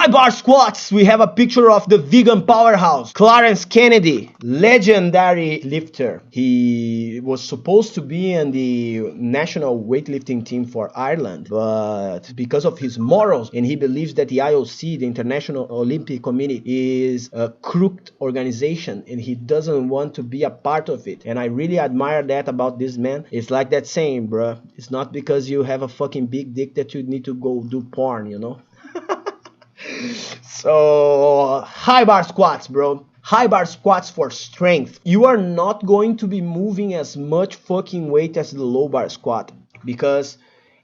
High bar squats, we have a picture of the vegan powerhouse, Clarence Kennedy, legendary lifter. He was supposed to be in the national weightlifting team for Ireland, but because of his morals, and he believes that the IOC, the International Olympic Committee, is a crooked organization, and he doesn't want to be a part of it. And I really admire that about this man. It's like that saying, bruh, it's not because you have a fucking big dick that you need to go do porn, you know? So high bar squats, bro. High bar squats for strength. You are not going to be moving as much fucking weight as the low bar squat, because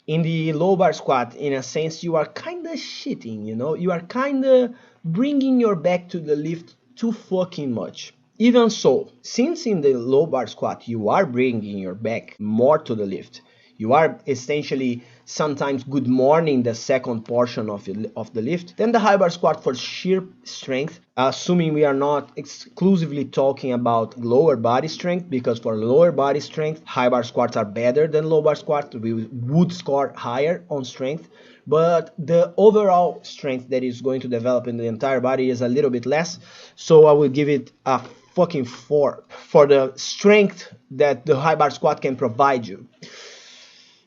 in the low bar squat, in a sense, you are kind of shitting, you know? You are kind of bringing your back to the lift too fucking much. Even so, since in the low bar squat you are bringing your back more to the lift, you are essentially sometimes good morning the second portion of the lift, then the high bar squat for sheer strength, assuming we are not exclusively talking about lower body strength, because for lower body strength, high bar squats are better than low bar squat. We would score higher on strength, but the overall strength that is going to develop in the entire body is a little bit less, so I will give it a fucking 4 for the strength that the high bar squat can provide you.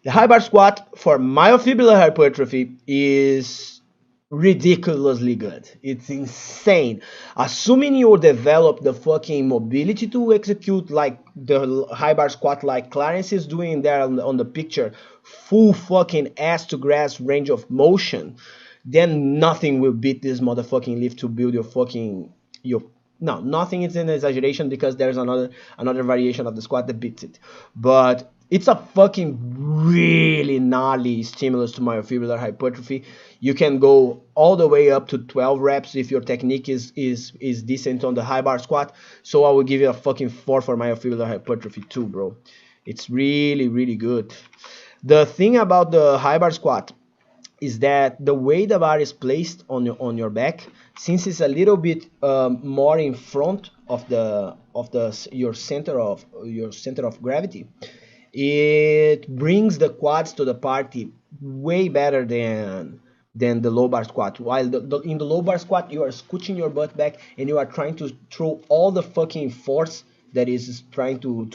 The high bar squat for myofibrillar hypertrophy is ridiculously good. It's insane. Assuming you develop the fucking mobility to execute like the high bar squat like Clarence is doing there on the picture, full fucking ass to grass range of motion, then nothing will beat this motherfucking lift to build your fucking no, nothing is an exaggeration, because there's another variation of the squat that beats it. But it's a fucking really gnarly stimulus to myofibrillar hypertrophy. You can go all the way up to 12 reps if your technique is decent on the high bar squat. So I will give you a fucking 4 for myofibrillar hypertrophy too, bro. It's really, really good. The thing about the high bar squat is that the way the bar is placed on your back, since it's a little bit more in front of your center of gravity, it brings the quads to the party way better than the low bar squat. While in the low bar squat, you are scooching your butt back and you are trying to throw all the fucking force that is trying to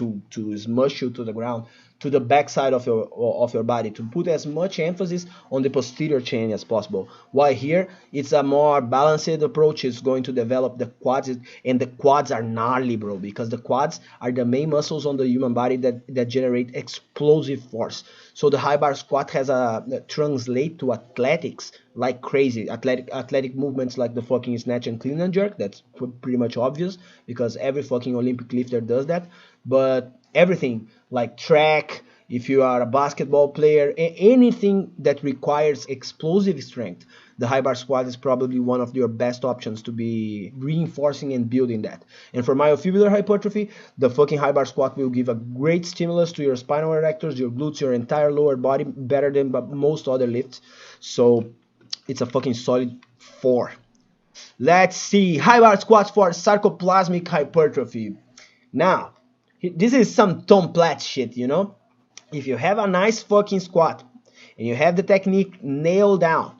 smush you to the ground, to the backside of your body, to put as much emphasis on the posterior chain as possible. While here, it's a more balanced approach. It's going to develop the quads, and the quads are gnarly, bro, because the quads are the main muscles on the human body that generate explosive force. So the high bar squat has a translate to athletics like crazy. Athletic movements like the fucking snatch and clean and jerk. That's pretty much obvious, because every fucking Olympic lifter does that. But everything like track, if you are a basketball player, anything that requires explosive strength, the high bar squat is probably one of your best options to be reinforcing and building that. And for myofibrillar hypertrophy, the fucking high bar squat will give a great stimulus to your spinal erectors, your glutes, your entire lower body, better than most other lifts. So it's a fucking solid 4. Let's see, high bar squats for sarcoplasmic hypertrophy. Now, this is some Tom Platz shit, you know? If you have a nice fucking squat and you have the technique nailed down,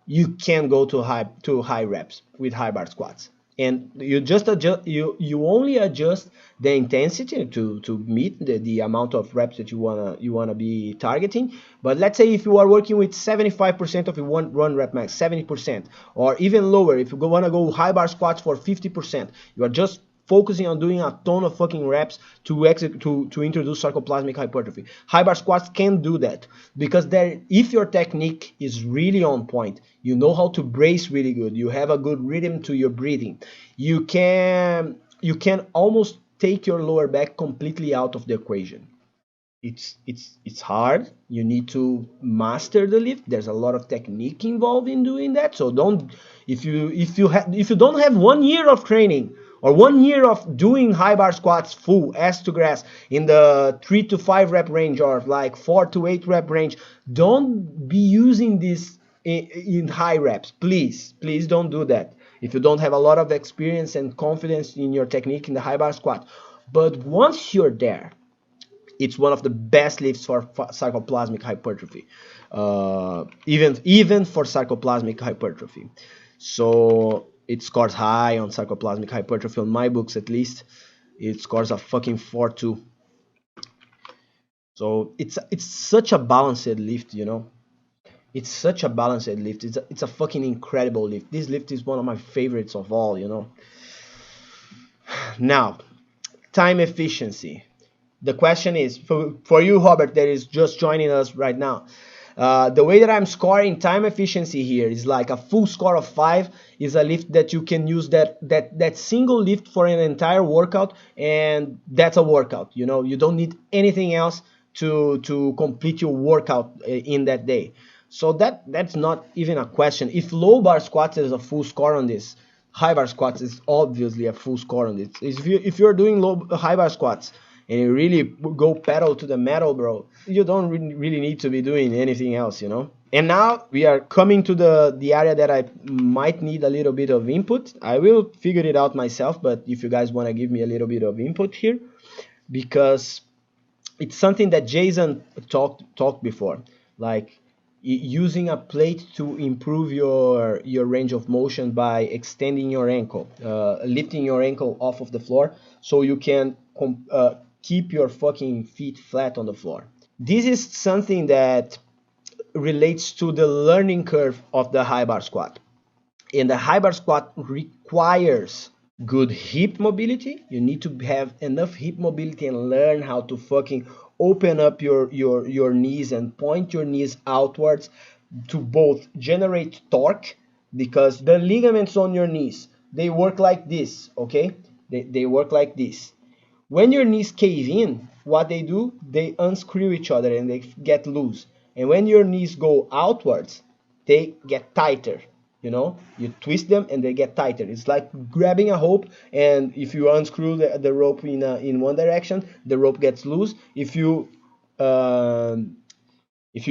you can go to high reps with high bar squats. And you just adjust, you only adjust the intensity to meet the amount of reps that you wanna be targeting. But let's say if you are working with 75% of your one rep max, 70%, or even lower, if you wanna go high bar squats for 50%, you are just focusing on doing a ton of fucking reps to introduce sarcoplasmic hypertrophy. High bar squats can do that, because if your technique is really on point, you know how to brace really good, you have a good rhythm to your breathing, you can almost take your lower back completely out of the equation. It's hard. You need to master the lift. There's a lot of technique involved in doing that. So if you don't have 1 year of training or 1 year of doing high bar squats full ass to grass in the 3 to 5 rep range, or like 4 to 8 rep range, don't be using this in high reps. Please don't do that if you don't have a lot of experience and confidence in your technique in the high bar squat. But once you're there, it's one of the best lifts for sarcoplasmic hypertrophy, even for sarcoplasmic hypertrophy. So it scores high on sarcoplasmic hypertrophy, on my books at least. It scores a fucking 4.2. So it's such a balanced lift, you know. It's such a balanced lift. It's a fucking incredible lift. This lift is one of my favorites of all, you know. Now, time efficiency. The question is, for you, Robert, that is just joining us right now. The way that I'm scoring time efficiency here is like a full score of 5 is a lift that you can use that single lift for an entire workout, and that's a workout. You know, you don't need anything else to complete your workout in that day. So that's not even a question. If low bar squats is a full score on this, high bar squats is obviously a full score on this. If you're doing high bar squats and you really go pedal to the metal, bro, you don't really need to be doing anything else, you know. And now we are coming to the area that I might need a little bit of input. I will figure it out myself, but if you guys want to give me a little bit of input here, because it's something that Jason talked before, like using a plate to improve your range of motion by extending your ankle, lifting your ankle off of the floor so you can keep your fucking feet flat on the floor. This is something that relates to the learning curve of the high bar squat. And the high bar squat requires good hip mobility. You need to have enough hip mobility and learn how to fucking open up your knees and point your knees outwards to both generate torque, because the ligaments on your knees, they work like this, okay? They work like this. When your knees cave in, what they do, they unscrew each other and they get loose. And when your knees go outwards, they get tighter. You know, you twist them and they get tighter. It's like grabbing a rope, and if you unscrew the rope in one direction, the rope gets loose. If you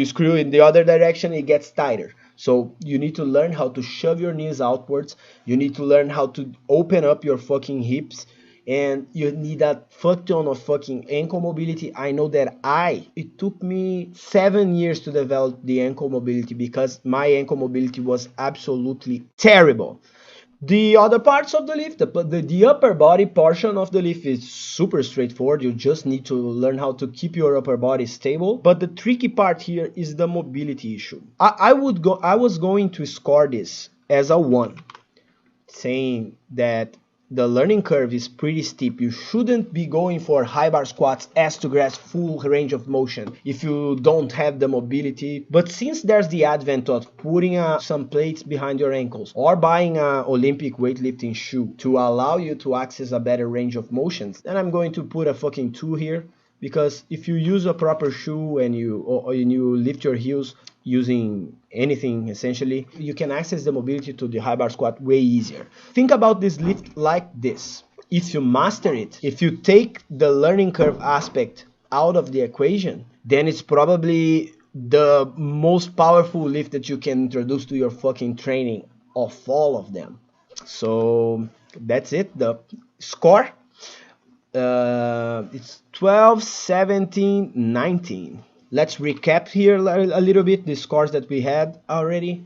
screw in the other direction, it gets tighter. So you need to learn how to shove your knees outwards. You need to learn how to open up your fucking hips. And you need a fuck ton of fucking ankle mobility. I know that it took me 7 years to develop the ankle mobility because my ankle mobility was absolutely terrible. The other parts of the lift, the upper body portion of the lift is super straightforward. You just need to learn how to keep your upper body stable. But the tricky part here is the mobility issue. I was going to score this as a 1, saying that the learning curve is pretty steep. You shouldn't be going for high bar squats as to grasp full range of motion if you don't have the mobility. But since there's the advent of putting some plates behind your ankles or buying an Olympic weightlifting shoe to allow you to access a better range of motions, then I'm going to put a fucking 2 here. Because if you use a proper shoe and you lift your heels using anything, essentially, you can access the mobility to the high bar squat way easier. Think about this lift like this. If you master it, if you take the learning curve aspect out of the equation, then it's probably the most powerful lift that you can introduce to your fucking training of all of them. So that's it. The score. It's 12, 17, 19. Let's recap here a little bit the scores that we had already.